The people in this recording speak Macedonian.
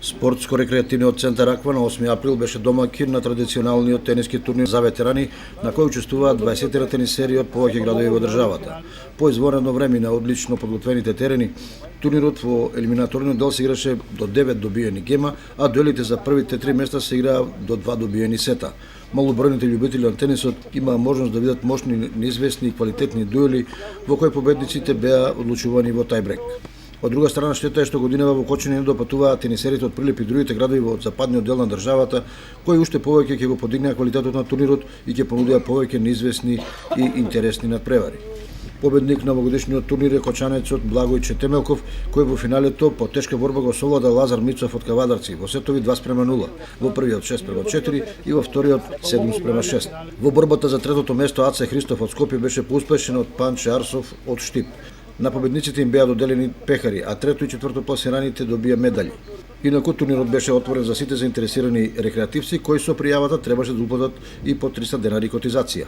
Спортско-рекреативниот центар Аква на 8 април беше домаќин на традиционалниот тениски турнир за ветерани, на кој учествуваат 20 тенисери од повеќе градови во државата. По извонредно време на одлично подготвените терени, турнирот во елиминаторниот дел се играше до 9 добиени гема, а дуелите за првите 3 места се играа до 2 добиени сета. Малобројните љубители на тенисот имаа можност да видат мощни, неизвестни и квалитетни дуели во кои победниците беа одлучувани во тајбрек. Од друга страна, штета е што годинава во Кочани не допатуваат тенисерите од Прилеп и другите градови во западниот дел на државата, кои уште повеќе ќе го подигнаа квалитетот на турнирот и ќе понудија повеќе неизвестни и интересни надпревари. Победник на овогодишниот турнир е кочанецот Благој Четемелков, кој во финалето по тешка борба го совлада Лазар Мицов од Кавадарци во сетови 2:0, во првиот 6:4 и во вториот 7:6. Во борбата за третото место Аце Христов од Скопје беше поуспешен од Панче Арсов од Штип. На победниците им беа доделени пехари, а трето и четврто пласираните добија медали. Инаку турнирот беше отворен за сите заинтересирани рекреативци кои со пријавата требаше да уплатат и по 300 денари котизација.